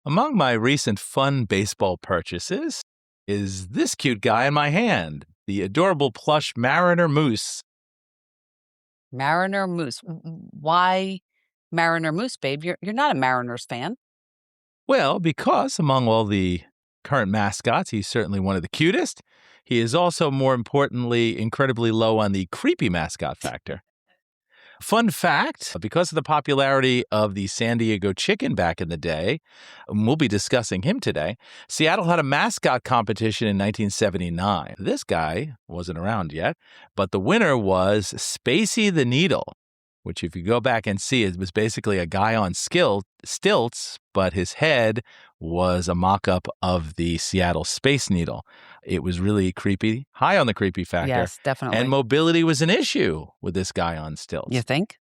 Among my recent fun baseball purchases is this cute guy in my hand, the adorable plush Mariner Moose. Mariner Moose. Why Mariner Moose, babe? You're not a Mariners fan. Well, because among all the current mascots, he's certainly one of the cutest. He is also, more importantly, incredibly low on the creepy mascot factor. Fun fact, because of the popularity of the San Diego Chicken back in the day, and we'll be discussing him today, Seattle had a mascot competition in 1979. This guy wasn't around yet, but the winner was Spacey the Needle, which if you go back and see, it was basically a guy on stilts, but his head was a mock-up of the Seattle Space Needle. It was really creepy, high on the creepy factor. Yes, definitely. And mobility was an issue with this guy on stilts. You think?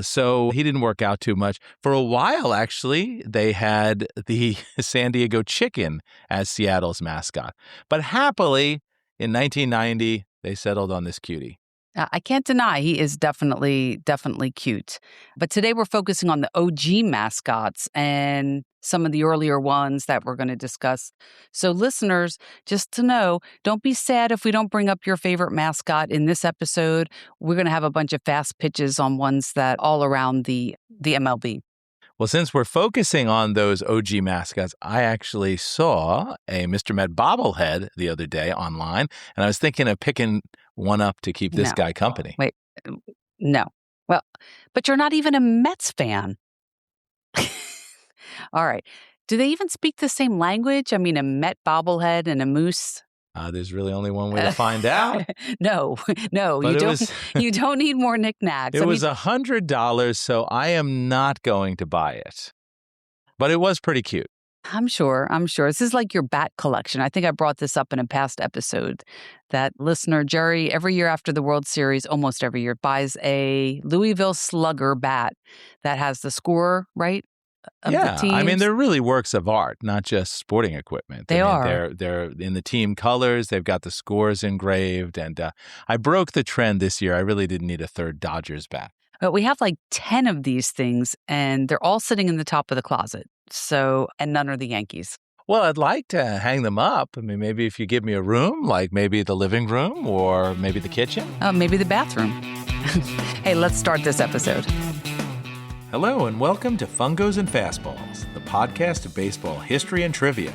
So he didn't work out too much. For a while, actually, they had the San Diego Chicken as Seattle's mascot. But happily, in 1990, they settled on this cutie. I can't deny he is definitely cute. But today we're focusing on the OG mascots and some of the earlier ones that we're going to discuss. So listeners, just to know, don't be sad if we don't bring up your favorite mascot in this episode. We're going to have a bunch of fast pitches on ones that all around the MLB. Well, since we're focusing on those OG mascots, I actually saw a Mr. Met bobblehead the other day online, and I was thinking of picking one up to keep this guy company. Wait, no. Well, but you're not even a Mets fan. All right. Do they even speak the same language? I mean, a Met bobblehead and a moose? There's really only one way to find out. No, you don't need more knickknacks. It was $100, so I am not going to buy it. But it was pretty cute. I'm sure. This is like your bat collection. I think I brought this up in a past episode. That listener, Jerry, every year after the World Series, almost every year, buys a Louisville Slugger bat that has the score, right? Yeah, I mean, they're really works of art, not just sporting equipment. They are. They're in the team colors. They've got the scores engraved. And I broke the trend this year. I really didn't need a third Dodgers bat. But we have like 10 of these things, and they're all sitting in the top of the closet. So, and none are the Yankees. Well, I'd like to hang them up. I mean, maybe if you give me a room, like maybe the living room or maybe the kitchen. Maybe the bathroom. Hey, let's start this episode. Hello and welcome to Fungos and Fastballs, the podcast of baseball history and trivia.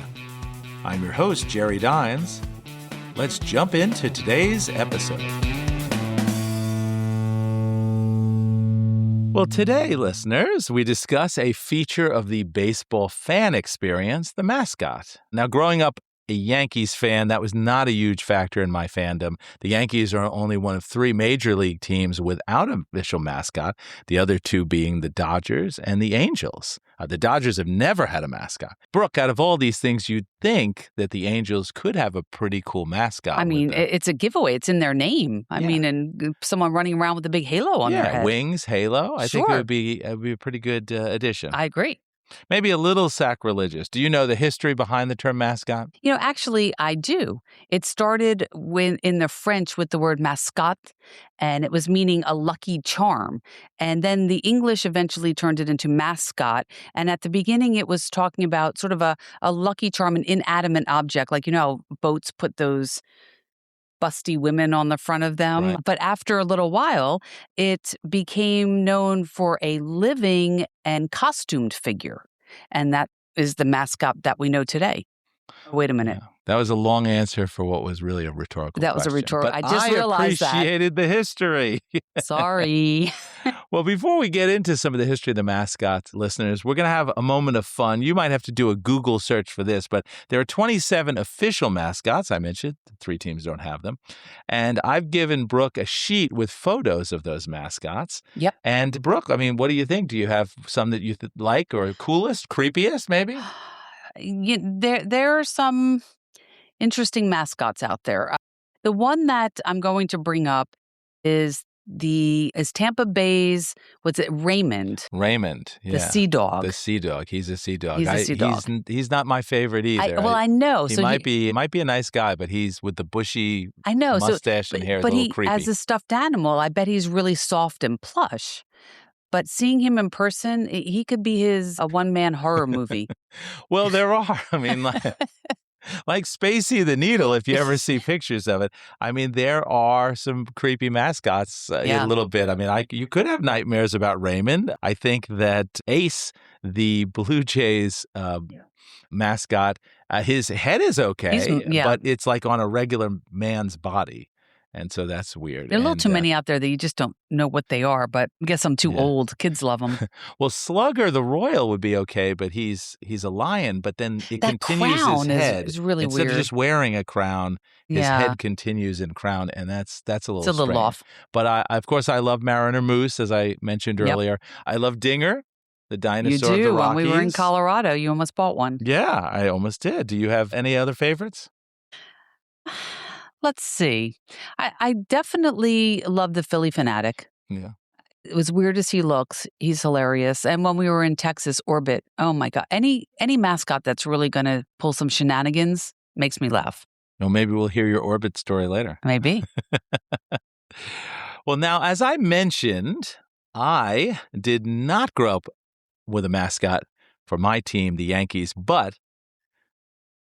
I'm your host, Jerry Dines. Let's jump into today's episode. Well, today, listeners, we discuss a feature of the baseball fan experience, the mascot. Now, growing up a Yankees fan, that was not a huge factor in my fandom. The Yankees are only one of three major league teams without an official mascot, the other two being the Dodgers and the Angels. The Dodgers have never had a mascot. Brooke, out of all these things, you'd think that the Angels could have a pretty cool mascot. I mean, it's a giveaway. It's in their name. I mean, and someone running around with a big halo on their head. Wings, halo. I think it would be a pretty good addition. I agree. Maybe a little sacrilegious. Do you know the history behind the term mascot? Actually, I do. It started in the French with the word mascotte, and it was meaning a lucky charm. And then the English eventually turned it into mascot. And at the beginning, it was talking about sort of a lucky charm, an inanimate object. Like, boats put those busty women on the front of them. Right. But after a little while, it became known for a living and costumed figure. And that is the mascot that we know today. Wait a minute. Yeah. That was a long answer for what was really a rhetorical question. That was a rhetorical. But I just realized that. I appreciated the history. Sorry. Well, before we get into some of the history of the mascots, listeners, we're going to have a moment of fun. You might have to do a Google search for this, but there are 27 official mascots. I mentioned 3 teams don't have them. And I've given Brooke a sheet with photos of those mascots. Yep. And Brooke, I mean, what do you think? Do you have some that you like or coolest, creepiest maybe? There are some interesting mascots out there. The one that I'm going to bring up is Tampa Bay's, Raymond? Raymond, yeah. The sea dog. The sea dog. He's a sea dog. He's a sea dog. He's not my favorite either. I know. He might be a nice guy, but he's with the bushy mustache and hair, but a little creepy. As a stuffed animal, I bet he's really soft and plush. but seeing him in person, he could be a one-man horror movie. Well, there are. I mean, like Spacey the Needle, if you ever see pictures of it. I mean, there are some creepy mascots a little bit. I mean, you could have nightmares about Raymond. I think that Ace, the Blue Jays mascot, his head is okay, but it's like on a regular man's body. And so that's weird. There are a little too many out there that you just don't know what they are, but I guess I'm too old. Kids love them. Well, Slugger the Royal would be okay, but he's a lion, but then it that continues crown his head. Is really Instead weird. of just wearing a crown, his head continues in crown, and that's a little It's a little strange. off. But of course, I love Mariner Moose, as I mentioned earlier. I love Dinger, the dinosaur of the Rockies. When we were in Colorado, you almost bought one. Yeah, I almost did. Do you have any other favorites? Let's see. I definitely love the Philly Phanatic. Yeah. As weird as he looks, he's hilarious. And when we were in Texas Orbit, oh my God, any mascot that's really going to pull some shenanigans makes me laugh. Well, maybe we'll hear your Orbit story later. Maybe. Well, now, as I mentioned, I did not grow up with a mascot for my team, the Yankees, but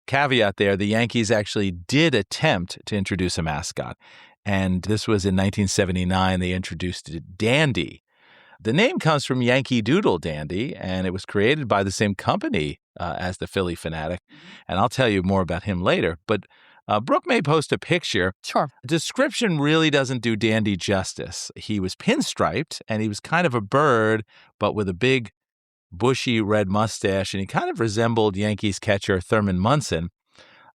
caveat there, the Yankees actually did attempt to introduce a mascot. And this was in 1979. They introduced Dandy. The name comes from Yankee Doodle Dandy, and it was created by the same company as the Philly Phanatic. And I'll tell you more about him later. But Brooke may post a picture. Sure. Description really doesn't do Dandy justice. He was pinstriped, and he was kind of a bird, but with a big bushy red mustache, and he kind of resembled Yankees catcher Thurman Munson.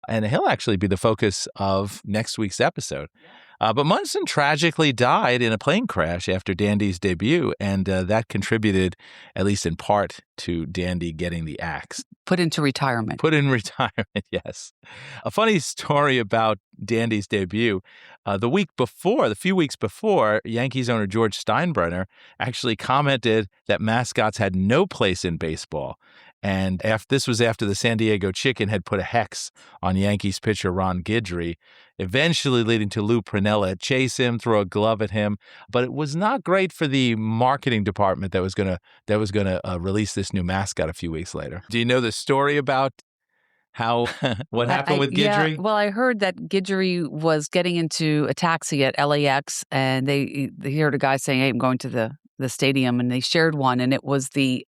And he'll actually be the focus of next week's episode. But Munson tragically died in a plane crash after Dandy's debut, and that contributed, at least in part, to Dandy getting the axe. Put into retirement. Put in retirement, yes. A funny story about Dandy's debut. The few weeks before, Yankees owner George Steinbrenner actually commented that mascots had no place in baseball. And this was after the San Diego Chicken had put a hex on Yankees pitcher Ron Guidry, eventually leading to Lou Pranella chase him, throw a glove at him. But it was not great for the marketing department that was going to release this new mascot a few weeks later. Do you know the story about how what happened with Guidry? Yeah, well, I heard that Guidry was getting into a taxi at LAX, and they heard a guy saying, "Hey, I'm going to the stadium," and they shared one, and it was the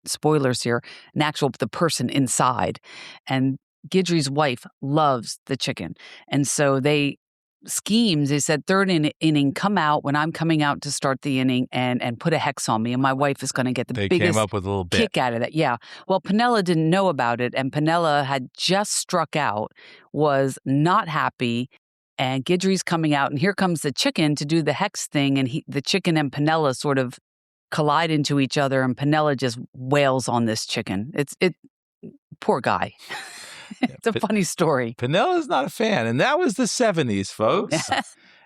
spoilers here, the person inside. And Guidry's wife loves the chicken. And so they said, third inning, come out when I'm coming out to start the inning and put a hex on me. And my wife is going to get the biggest came up with a little kick out of that. Yeah. Well, Pranella didn't know about it. And Pranella had just struck out, was not happy. And Guidry's coming out. And here comes the chicken to do the hex thing. And the chicken and Pranella sort of collide into each other, and Pranella just wails on this chicken. Poor guy. It's a funny story. Panella's not a fan, and that was the 70s, folks.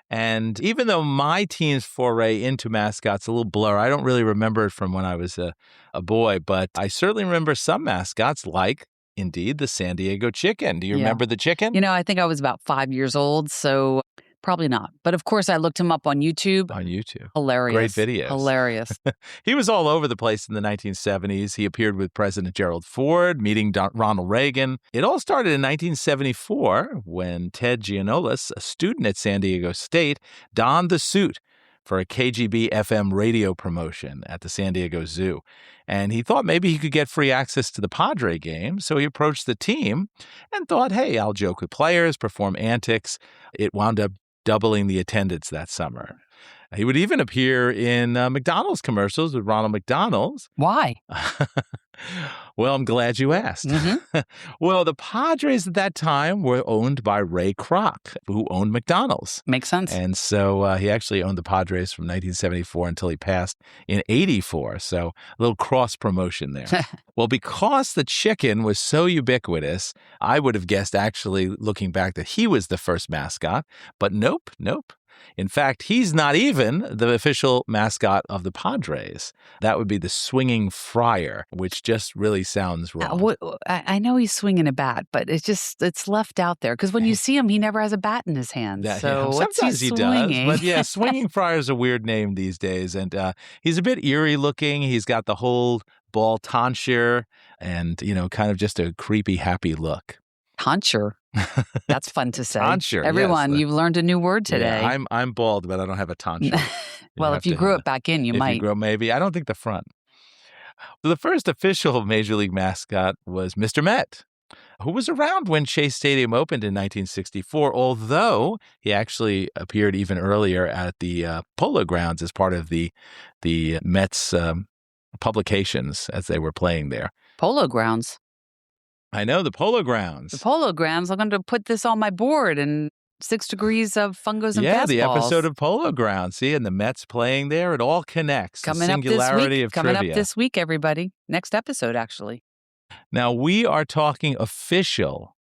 And even though my team's foray into mascots a little blur, I don't really remember it from when I was a boy, but I certainly remember some mascots, like, indeed, the San Diego Chicken. Do you remember the chicken? I think I was about 5 years old, so probably not. But of course, I looked him up on YouTube. Hilarious. Great videos. Hilarious. He was all over the place in the 1970s. He appeared with President Gerald Ford, meeting Ronald Reagan. It all started in 1974 when Ted Gianolis, a student at San Diego State, donned the suit for a KGB FM radio promotion at the San Diego Zoo. And he thought maybe he could get free access to the Padre game, so he approached the team and thought, hey, I'll joke with players, perform antics. It wound up doubling the attendance that summer. He would even appear in McDonald's commercials with Ronald McDonald's. Why? Well, I'm glad you asked. Mm-hmm. Well, the Padres at that time were owned by Ray Kroc, who owned McDonald's. Makes sense. And so he actually owned the Padres from 1974 until he passed in 84. So a little cross promotion there. Well, because the chicken was so ubiquitous, I would have guessed, actually, looking back, that he was the first mascot. But nope. In fact, he's not even the official mascot of the Padres. That would be the swinging friar, which just really sounds wrong. I know he's swinging a bat, but it's left out there. Because when you see him, he never has a bat in his hands. So what's he sometimes he swinging? does. But yeah, swinging friar is a weird name these days. And he's a bit eerie looking. He's got the whole ball tonsure and, kind of just a creepy, happy look. Tonsure. That's fun to say. Tonsure. Everyone, yes. You've learned a new word today. Yeah, I'm bald, but I don't have a tonsure. Well, if you grew it back in, you might. If you grow, maybe. I don't think the front. So the first official Major League mascot was Mr. Met, who was around when Shea Stadium opened in 1964, although he actually appeared even earlier at the Polo Grounds as part of the Mets publications as they were playing there. Polo Grounds. I know, the Polo Grounds. The Polo Grounds. I'm going to put this on my board and 6 degrees of fungos and fastballs. Yeah, the episode of Polo Grounds. See, and the Mets playing there, it all connects. Coming the up this singularity week. of Coming trivia. up this week, everybody. Next episode, actually. Now, we are talking official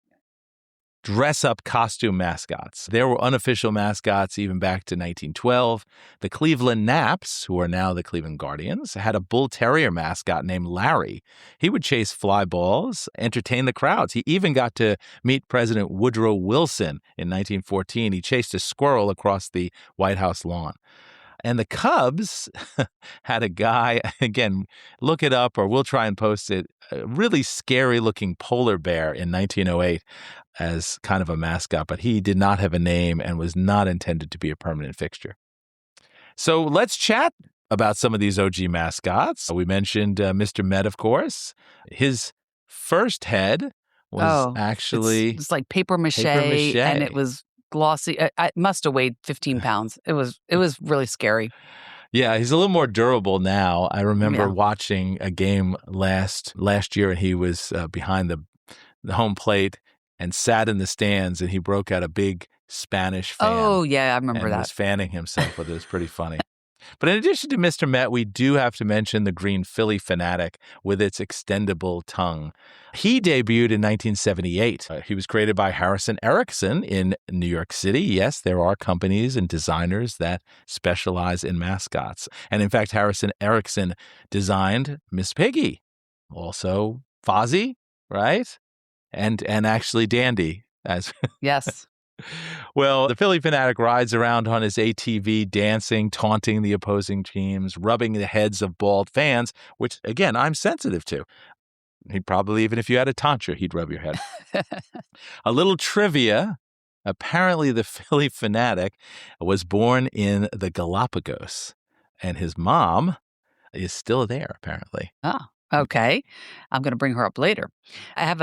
dress-up costume mascots. There were unofficial mascots even back to 1912. The Cleveland Naps, who are now the Cleveland Guardians, had a bull terrier mascot named Larry. He would chase fly balls, entertain the crowds. He even got to meet President Woodrow Wilson in 1914. He chased a squirrel across the White House lawn. And the Cubs had a guy, again, look it up or we'll try and post it, a really scary-looking polar bear in 1908 as kind of a mascot, but he did not have a name and was not intended to be a permanent fixture. So let's chat about some of these OG mascots. We mentioned Mr. Met, of course. His first head was actually... It's like paper mache, and it was glossy. It must have weighed 15 pounds. It was really scary. Yeah, he's a little more durable now. I remember watching a game last year, and he was behind the home plate and sat in the stands, and he broke out a big Spanish fan. Oh, yeah, I remember that. And was fanning himself with it. It was pretty funny. But in addition to Mr. Met, we do have to mention the green Philly Phanatic with its extendable tongue. He debuted in 1978. He was created by Harrison Erickson in New York City. Yes, there are companies and designers that specialize in mascots. And in fact, Harrison Erickson designed Miss Piggy, also Fozzie, right? And actually Dandy. Yes. Well, the Philly Phanatic rides around on his ATV, dancing, taunting the opposing teams, rubbing the heads of bald fans, which, again, I'm sensitive to. He'd probably, even if you had a tonsure, he'd rub your head. A little trivia. Apparently, the Philly Phanatic was born in the Galapagos, and his mom is still there, apparently. Oh. Okay. I'm going to bring her up later. I have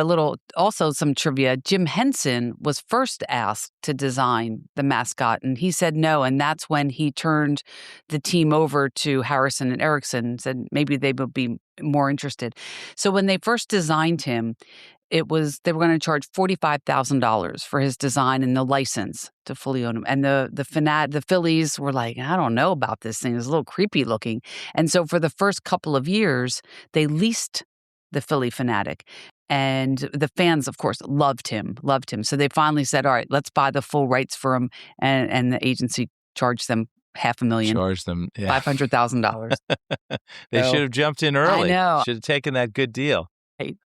also some trivia. Jim Henson was first asked to design the mascot, and he said no. And that's when he turned the team over to Harrison and Erickson, said maybe they would be more interested. So when they first designed him, they were going to charge $45,000 for his design and the license to fully own him. And the Phillies were like, I don't know about this thing. It's a little creepy looking. And so for the first couple of years, they leased the Philly Phanatic. And the fans, of course, loved him. So they finally said, all right, let's buy the full rights for him. And the agency charged them $500,000. Charged them, yeah. $500,000. They should have jumped in early. I know. Should have taken that good deal. Right.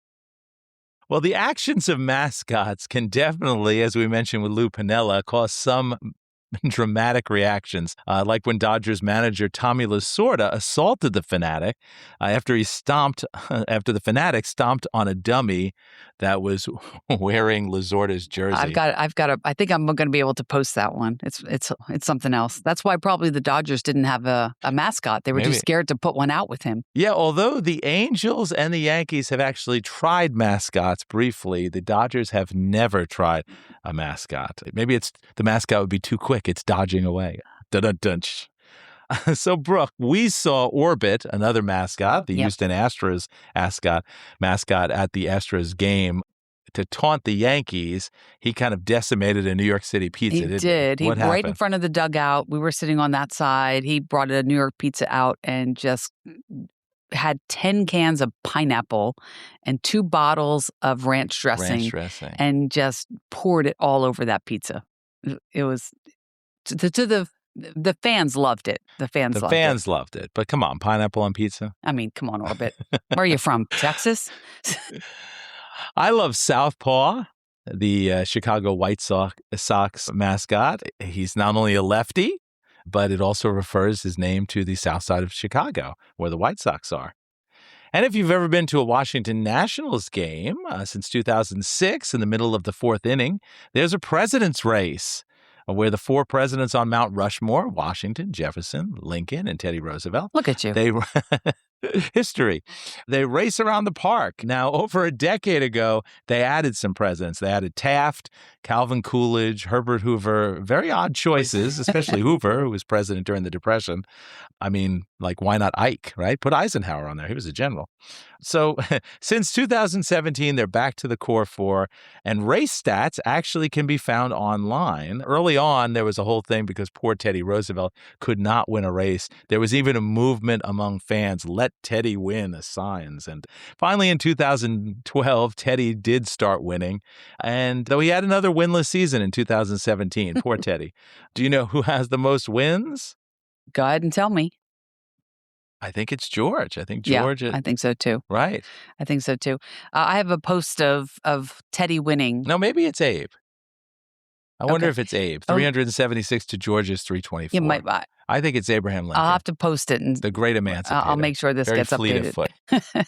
Well, the actions of mascots can definitely, as we mentioned with Lou Piniella, cause some dramatic reactions, like when Dodgers manager Tommy Lasorda assaulted the Phanatic after the Phanatic stomped on a dummy that was wearing Lasorda's jersey. I think I'm going to be able to post that one. It's something else. That's why probably the Dodgers didn't have a mascot. They were too scared to put one out with him. Yeah, although the Angels and the Yankees have actually tried mascots briefly, the Dodgers have never tried a mascot. Maybe the mascot would be too quick. It's dodging away. Dun-dun-dun. So, Brooke, we saw Orbit, another mascot, the Houston Astros mascot at the Astros game. To taunt the Yankees, he kind of decimated a New York City pizza, didn't he? Did. What happened? Right in front of the dugout. We were sitting on that side. He brought a New York pizza out and just had 10 cans of pineapple and 2 bottles of ranch dressing. And just poured it all over that pizza. It was to the The fans loved it. The fans loved it. But come on, pineapple on pizza? I mean, come on, Orbit. Where are you from? Texas? I love Southpaw, the Chicago White Sox mascot. He's not only a lefty, but it also refers his name to the south side of Chicago, where the White Sox are. And if you've ever been to a Washington Nationals game since 2006, in the middle of the fourth inning, there's a president's race where the four presidents on Mount Rushmore, Washington, Jefferson, Lincoln, and Teddy Roosevelt. Look at you. History. They race around the park. Now, over a decade ago, they added some presidents. They added Taft, Calvin Coolidge, Herbert Hoover. Very odd choices, especially Hoover, who was president during the Depression. I mean, like, why not Ike, right? Put Eisenhower on there. He was a general. So since 2017, they're back to the core four, and race stats actually can be found online. Early on, there was a whole thing because poor Teddy Roosevelt could not win a race. There was even a movement among fans, let Teddy win, as signs. And finally, in 2012, Teddy did start winning. And though he had another winless season in 2017, poor Teddy. Do you know who has the most wins? Go ahead and tell me. I think it's George. I think George. Yeah, I think so too. Right. I think so too. I have a post of Teddy winning. No, maybe it's Abe. I wonder if it's Abe. 376 to George's 324. You might. I think it's Abraham Lincoln. I'll have to post it. And the great emancipator. I'll make sure this Very gets fleet updated. Of foot.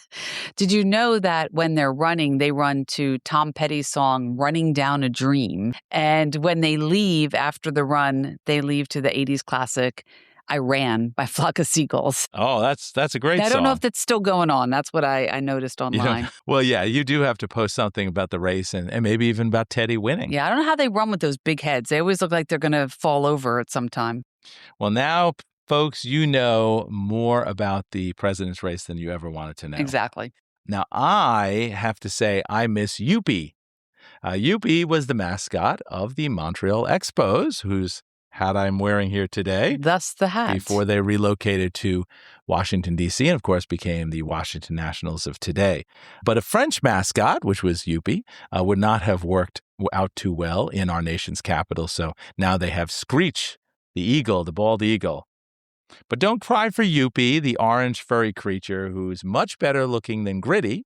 Did you know that when they're running, they run to Tom Petty's song, Running Down a Dream? And when they leave after the run, they leave to the 80s classic, I Ran by Flock of Seagulls. Oh, that's a great song. I don't know if that's still going on. That's what I noticed online. Well, yeah, you do have to post something about the race and maybe even about Teddy winning. Yeah, I don't know how they run with those big heads. They always look like they're going to fall over at some time. Well, now, folks, you know more about the president's race than you ever wanted to know. Exactly. Now, I have to say I miss Youppi. Youppi was the mascot of the Montreal Expos, whose hat I'm wearing here today. Thus the hat. Before they relocated to Washington, D.C., and of course became the Washington Nationals of today. But a French mascot, which was Youppi, would not have worked out too well in our nation's capital. So now they have Screech, the eagle, the bald eagle. But don't cry for Youppi, the orange furry creature who's much better looking than Gritty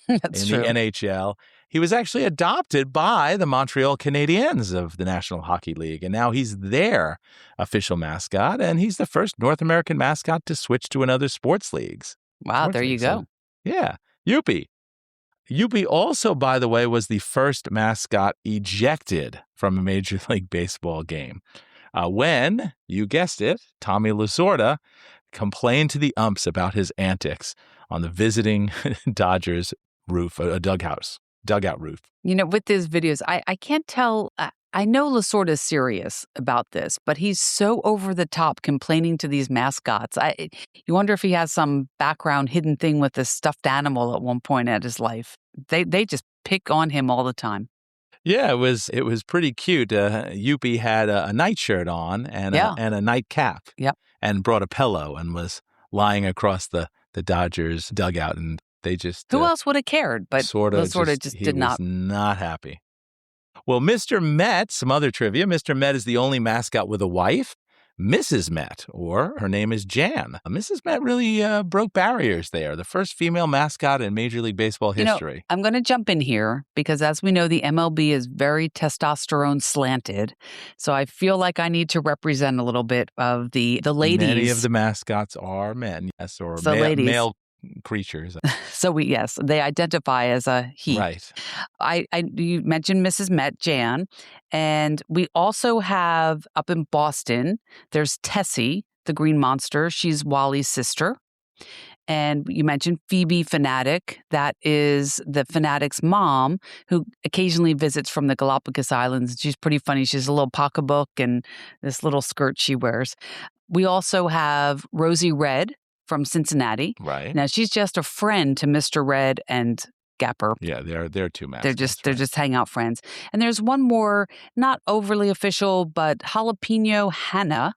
That's in true. the NHL. He was actually adopted by the Montreal Canadiens of the National Hockey League, and now he's their official mascot, and he's the first North American mascot to switch to another sports leagues. Wow, there you go. So, yeah, Youppi. Youppi also, by the way, was the first mascot ejected from a Major League Baseball game when, you guessed it, Tommy Lasorda complained to the umps about his antics on the visiting Dodgers roof, a dugout roof. You know, with his videos, I can't tell. I know Lasorda's serious about this, but he's so over the top complaining to these mascots. You wonder if he has some background hidden thing with a stuffed animal at one point in his life. They just pick on him all the time. Yeah, it was pretty cute. Youppi had a nightshirt on and a nightcap. Yep. And brought a pillow and was lying across the Dodgers dugout, and they just who else would have cared? But Lasorda just did not. He was not happy. Well, Mr. Met, some other trivia. Mr. Met is the only mascot with a wife, Mrs. Met, or her name is Jan. Mrs. Met really broke barriers there. The first female mascot in Major League Baseball history. You know, I'm going to jump in here because, as we know, the MLB is very testosterone slanted. So I feel like I need to represent a little bit of the ladies. Many of the mascots are men, yes, or male creatures. So they identify as a he. Right. You mentioned Mrs. Met, Jan, and we also have up in Boston, there's Tessie, the green monster. She's Wally's sister. And you mentioned Philly Phanatic. That is the Phanatic's mom, who occasionally visits from the Galapagos Islands. She's pretty funny. She's a little pocketbook and this little skirt she wears. We also have Rosie Red from Cincinnati. Right. Now, she's just a friend to Mr. Red and Gapper. Yeah, they're two mascots. They're just hangout friends. And there's one more, not overly official, but Jalapeno Hannah,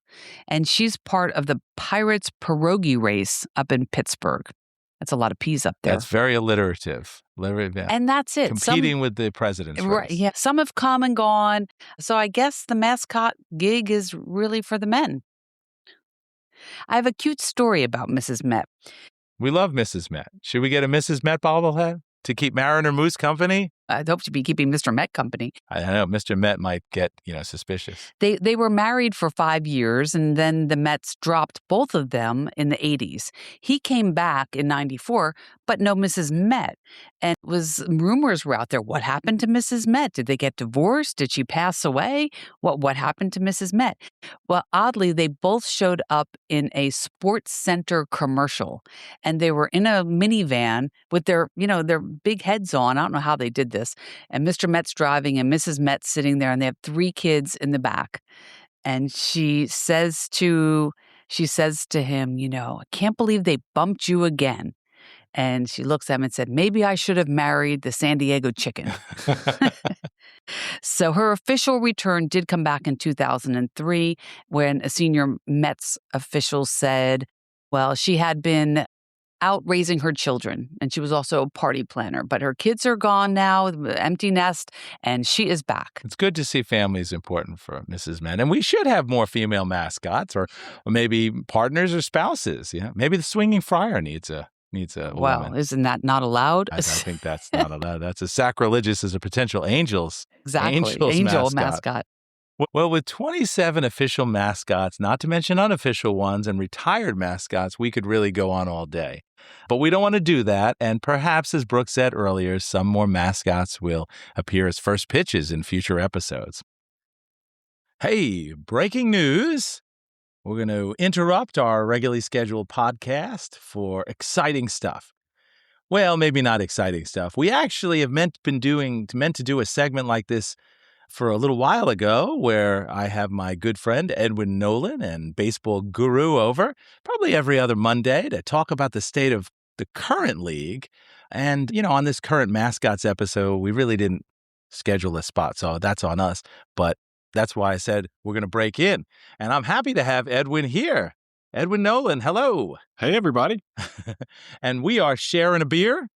and she's part of the Pirates pierogi race up in Pittsburgh. That's a lot of P's up there. That's very alliterative. And that's it. Competing with the president's race. Right, yeah. Some have come and gone. So I guess the mascot gig is really for the men. I have a cute story about Mrs. Met. We love Mrs. Met. Should we get a Mrs. Met bobblehead to keep Mariner Moose company? I'd hope to be keeping Mr. Met company. I know Mr. Met might get, suspicious. They were married for 5 years, and then the Mets dropped both of them in the 80s. He came back in 94, but no Mrs. Met. And rumors were out there. What happened to Mrs. Met? Did they get divorced? Did she pass away? What happened to Mrs. Met? Well, oddly, they both showed up in a Sports Center commercial, and they were in a minivan with their big heads on. I don't know how they did this. And Mr. Met's driving and Mrs. Met's sitting there, and they have 3 kids in the back. And she says to him, I can't believe they bumped you again. And she looks at him and said, maybe I should have married the San Diego chicken. So her official return did come back in 2003 when a senior Mets official said, well, she had been out raising her children, and she was also a party planner. But her kids are gone now, empty nest, and she is back. It's good to see family is important for Mrs. Met. And we should have more female mascots or maybe partners or spouses. Yeah, maybe the swinging friar needs a Well, woman. Isn't that not allowed? I think that's not allowed. That's as sacrilegious as a potential angel mascot. Well, with 27 official mascots, not to mention unofficial ones and retired mascots, we could really go on all day. But we don't want to do that. And perhaps, as Brooke said earlier, some more mascots will appear as first pitches in future episodes. Hey, breaking news. We're going to interrupt our regularly scheduled podcast for exciting stuff. Well, maybe not exciting stuff. We actually have meant to do a segment like this for a little while ago, where I have my good friend Edwin Nolan and baseball guru over probably every other Monday to talk about the state of the current league. And, on this current mascots episode, we really didn't schedule a spot, so that's on us. But that's why I said we're going to break in. And I'm happy to have Edwin here. Edwin Nolan, hello. Hey, everybody. And we are sharing a beer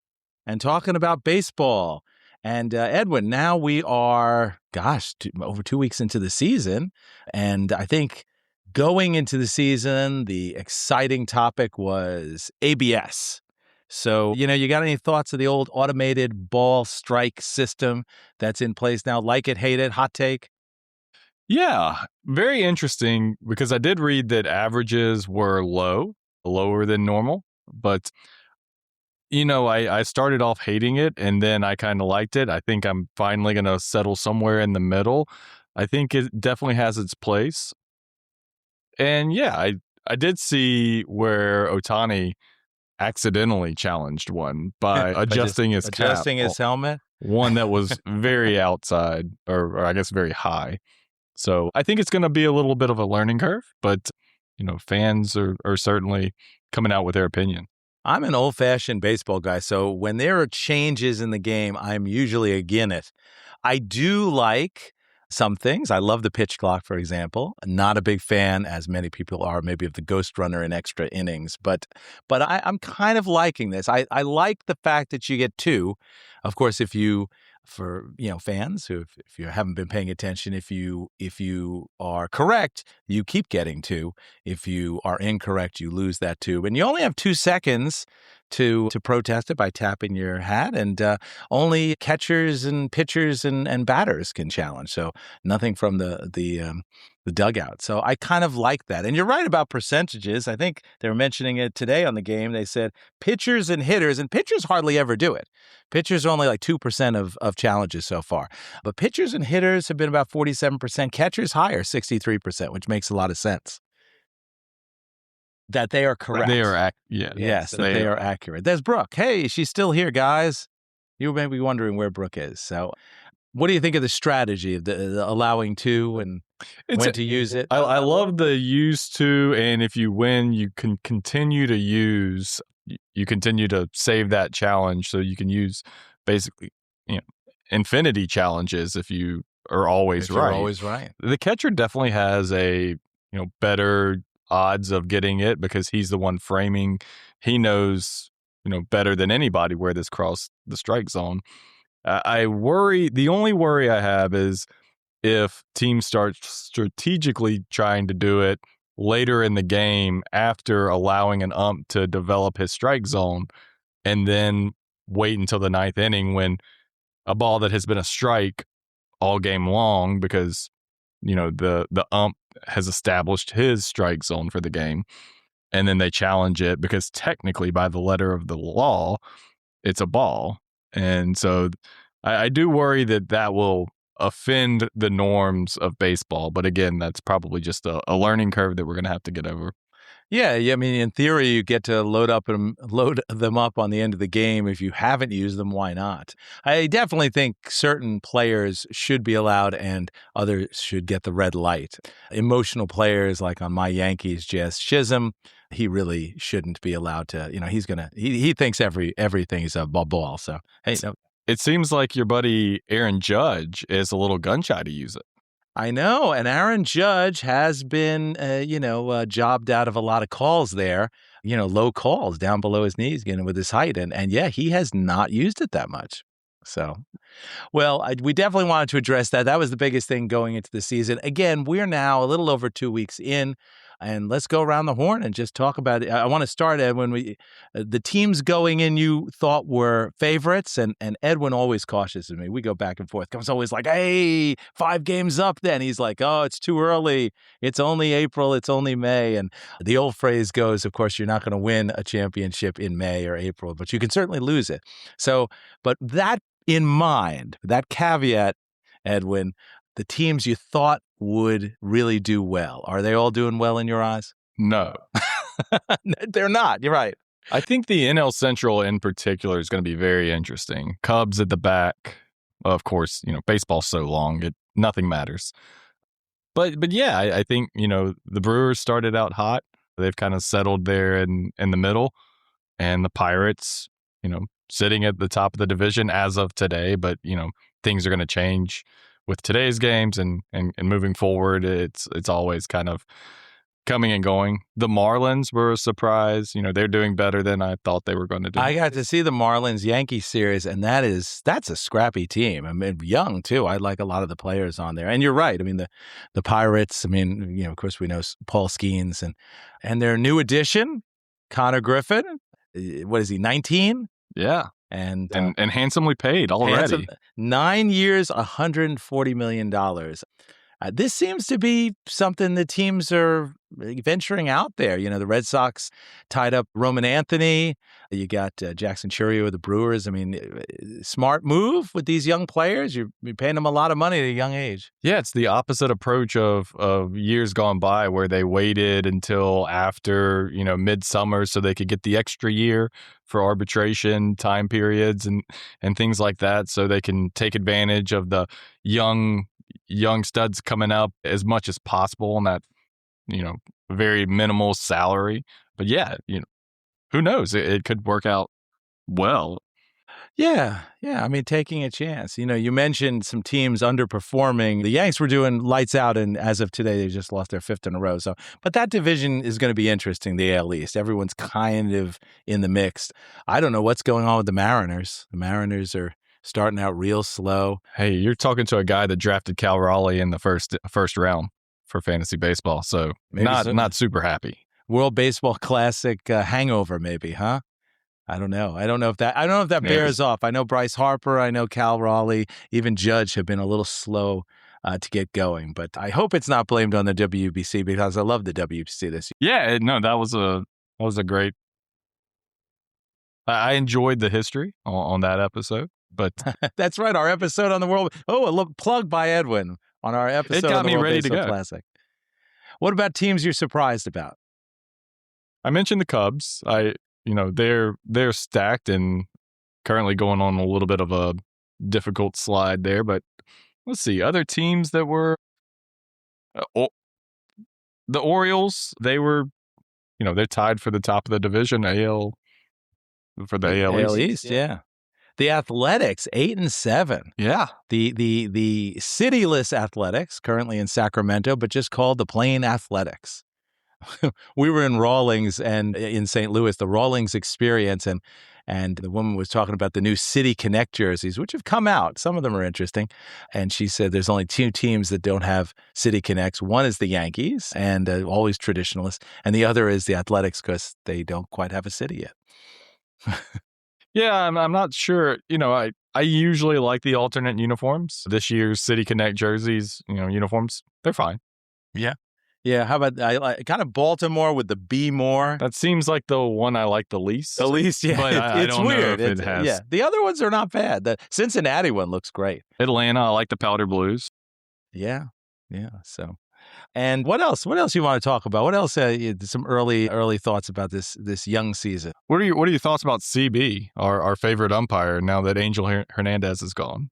and talking about baseball. And Edwin, now we are, over 2 weeks into the season. And I think going into the season, the exciting topic was ABS. So, you got any thoughts of the old automated ball strike system that's in place now? Like it, hate it, hot take? Yeah, very interesting, because I did read that averages were lower than normal. But, I started off hating it, and then I kind of liked it. I think I'm finally going to settle somewhere in the middle. I think it definitely has its place. And yeah, I did see where Ohtani accidentally challenged one by adjusting his cap. Adjusting his helmet? One that was very outside, or I guess very high. So I think it's going to be a little bit of a learning curve, but, fans are certainly coming out with their opinion. I'm an old-fashioned baseball guy, so when there are changes in the game, I'm usually against it. I do like some things. I love the pitch clock, for example. Not a big fan, as many people are, maybe of the ghost runner in extra innings. But I'm kind of liking this. I like the fact that you get 2. Of course, for fans who, if you haven't been paying attention, if you are correct, you keep getting 2. If you are incorrect, you lose that 2. And you only have 2 seconds to protest it by tapping your hat, and only catchers and pitchers and batters can challenge. So nothing from the dugout. So I kind of like that. And you're right about percentages. I think they were mentioning it today on the game. They said pitchers and hitters, and pitchers hardly ever do it. Pitchers are only like 2% of challenges so far. But pitchers and hitters have been about 47%. Catchers higher, 63%, which makes a lot of sense. That they are correct. They are Yes, they are accurate. There's Brooke. Hey, she's still here, guys. You may be wondering where Brooke is. So what do you think of the strategy of the allowing 2 and when to use it? I love the use to, and if you win, you can continue to use. You continue to save that challenge, so you can use basically, infinity challenges if you are always right. You're always right. The catcher definitely has a better odds of getting it, because he's the one framing. He knows better than anybody where this cross the strike zone. The only worry I have is if teams start strategically trying to do it later in the game after allowing an ump to develop his strike zone, and then wait until the ninth inning when a ball that has been a strike all game long because, the ump has established his strike zone for the game. And then they challenge it because technically by the letter of the law, it's a ball. And so I do worry that will offend the norms of baseball. But again, that's probably just a learning curve that we're going to have to get over. Yeah, I mean, in theory, you get to load them up on the end of the game. If you haven't used them, why not? I definitely think certain players should be allowed and others should get the red light. Emotional players, like on my Yankees, Jazz Chisholm, he really shouldn't be allowed to. He thinks everything is a ball. So hey, no. It seems like your buddy Aaron Judge is a little gun shy to use it. I know, and Aaron Judge has been, jobbed out of a lot of calls there, low calls down below his knees, with his height, and yeah, he has not used it that much. So, well, we definitely wanted to address that. That was the biggest thing going into the season. Again, we're now a little over 2 weeks in, and let's go around the horn and just talk about it. I want to start, Edwin. The teams going in you thought were favorites, and Edwin always cautious me. We go back and forth. Comes always like, hey, 5 games up then. He's like, oh, it's too early. It's only April. It's only May. And the old phrase goes, of course, you're not going to win a championship in May or April, but you can certainly lose it. So, but that in mind, that caveat, Edwin, the teams you thought would really do well, are they all doing well in your eyes? No. They're not. You're right. I think the NL Central in particular is going to be very interesting. Cubs at the back. Of course, baseball's so long, nothing matters. But yeah, I think, the Brewers started out hot. They've kind of settled there in the middle. And the Pirates, sitting at the top of the division as of today. But, things are going to change with today's games and moving forward. It's always kind of coming and going. The Marlins were a surprise. They're doing better than I thought they were going to do. I got to see the Marlins-Yankees series, and that's a scrappy team. I mean, young, too. I like a lot of the players on there. And you're right. I mean, the Pirates, of course, we know Paul Skeens. And their new addition, Connor Griffin, what is he, 19? Yeah. And handsomely paid already. 9 years, $140 million. This seems to be something the teams are venturing out there. The Red Sox tied up Roman Anthony. You got Jackson Chourio of the Brewers. I mean, smart move with these young players. You're paying them a lot of money at a young age. Yeah, it's the opposite approach of years gone by where they waited until after, midsummer so they could get the extra year for arbitration time periods and things like that so they can take advantage of the young studs coming up as much as possible on that, very minimal salary. But yeah, who knows? It could work out well. Yeah. I mean, taking a chance. You mentioned some teams underperforming. The Yanks were doing lights out, and as of today, they just lost their 5th in a row. So, but that division is going to be interesting, the AL East. Everyone's kind of in the mix. I don't know what's going on with the Mariners. The Mariners are starting out real slow. Hey, you're talking to a guy that drafted Cal Raleigh in the first round for fantasy baseball, so not super happy. World Baseball Classic hangover, maybe, huh? I don't know. I don't know if that bears off. I know Bryce Harper. I know Cal Raleigh. Even Judge have been a little slow to get going, but I hope it's not blamed on the WBC because I love the WBC this year. Yeah, no, that was a great. I enjoyed the history on that episode. But that's right. Our episode on the World. A plug by Edwin on our episode. It got on the me World ready Baseball to go. Classic. What about teams you're surprised about? I mentioned the Cubs. They're stacked and currently going on a little bit of a difficult slide there. But let's see other teams that were the Orioles. They were, they're tied for the top of the division. AL East. Yeah. The Athletics, 8-7. Yeah. The cityless Athletics, currently in Sacramento, but just called the plain Athletics. We were in Rawlings and in St. Louis, the Rawlings experience, and And the woman was talking about the new City Connect jerseys, which have come out. Some of them are interesting. And she said there's only 2 teams that don't have City Connects. One is the Yankees, and always traditionalists, and the other is the Athletics because they don't quite have a city yet. Yeah, I'm not sure. I usually like the alternate uniforms. This year's City Connect jerseys, uniforms, they're fine. Yeah. Yeah, how about I like kind of Baltimore with the Be More? That seems like the one I like the least. The least, yeah. But I it's don't weird. know if it has. Yeah, the other ones are not bad. The Cincinnati one looks great. Atlanta, I like the powder blues. Yeah, yeah. So, and what else? What else you want to talk about? What else? Some early thoughts about this young season. What are your thoughts about CB, our favorite umpire, now that Angel Hernandez is gone?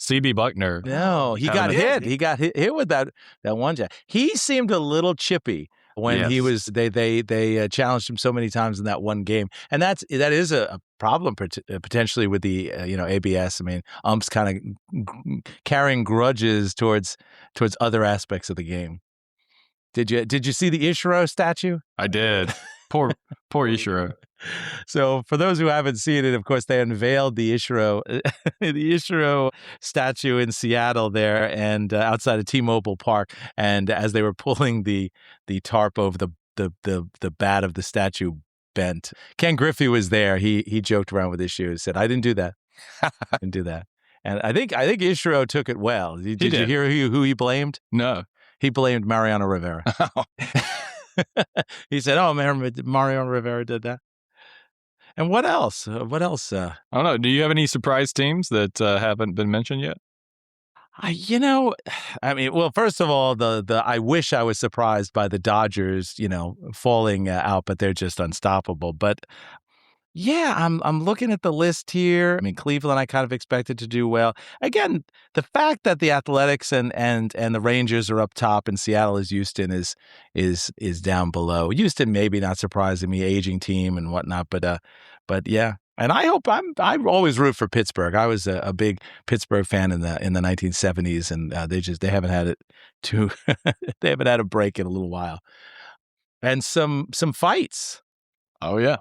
CB Buckner. No, he got hit. He got hit with that one jab. He seemed a little chippy when he was. They challenged him so many times in that one game, and that is a problem potentially with the ABS. I mean, umps kind of carrying grudges towards other aspects of the game. Did you see the Ichiro statue? I did. Poor Ichiro. So for those who haven't seen it, of course, they unveiled the Ichiro statue in Seattle there and outside of T-Mobile Park. And as they were pulling the tarp over the bat of the statue bent, Ken Griffey was there. He joked around with his shoes, said, "I didn't do that. I didn't do that." And I think Ichiro took it well. Did you hear who he blamed? No. He blamed Mariano Rivera. He said, "Oh, Mariano Rivera did that." And what else? What else? I don't know. Do you have any surprise teams that haven't been mentioned yet? I mean, well, first of all, I wish I was surprised by the Dodgers, falling out, but they're just unstoppable. But yeah, I'm looking at the list here. I mean, Cleveland, I kind of expected to do well. Again, the fact that the Athletics and the Rangers are up top and Seattle is Houston is down below. Houston maybe not surprising me, aging team and whatnot, but yeah. And I always root for Pittsburgh. I was a big Pittsburgh fan in the 1970s, and they haven't had it they haven't had a break in a little while. And some fights. Oh yeah.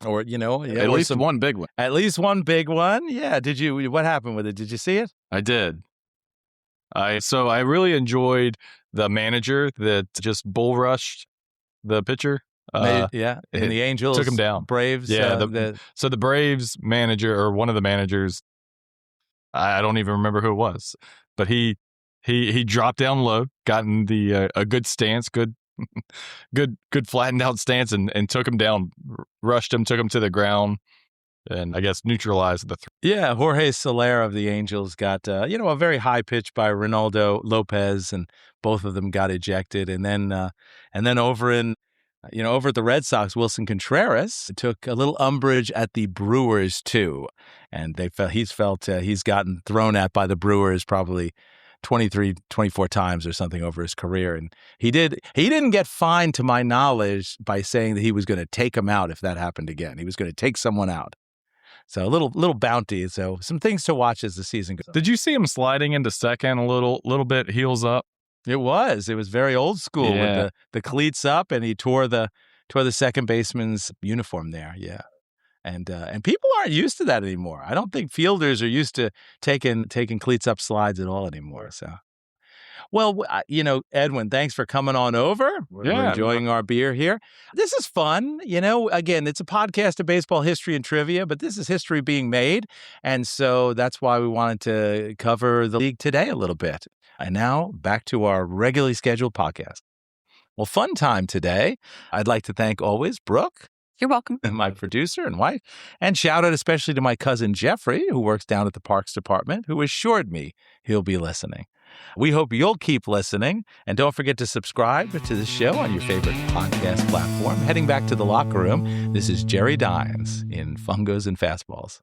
Or, at least one big one. At least one big one. Yeah. What happened with it? Did you see it? I did. So I really enjoyed the manager that just bull rushed the pitcher. And the Angels took him down. Braves. Yeah. So the Braves manager, or one of the managers, I don't even remember who it was, but he dropped down low, gotten a good stance, good flattened out stance, and took him down, rushed him, took him to the ground, and I guess neutralized the Yeah, Jorge Soler of the Angels got a very high pitch by Ronaldo Lopez, and both of them got ejected. And then over at the Red Sox, Wilson Contreras took a little umbrage at the Brewers too, and he's gotten thrown at by the Brewers probably 23, 24 times or something over his career. And he didn't get fined, to my knowledge, by saying that he was going to take him out if that happened again. He was going to take someone out. So a little bounty. So some things to watch as the season goes on. Did you see him sliding into second a little bit, heels up? It was very old school with the cleats up, and he tore the second baseman's uniform there. Yeah. And people aren't used to that anymore. I don't think fielders are used to taking cleats up slides at all anymore. So, well, Edwin, thanks for coming on over. We're enjoying our beer here. This is fun. Again, it's a podcast of baseball history and trivia, but this is history being made. And so that's why we wanted to cover the league today a little bit. And now back to our regularly scheduled podcast. Well, fun time today. I'd like to thank always Brooke. You're welcome. My producer and wife. And shout out especially to my cousin Jeffrey, who works down at the Parks Department, who assured me he'll be listening. We hope you'll keep listening. And don't forget to subscribe to the show on your favorite podcast platform. Heading back to the locker room, this is Jerry Dines in Fungos and Fastballs.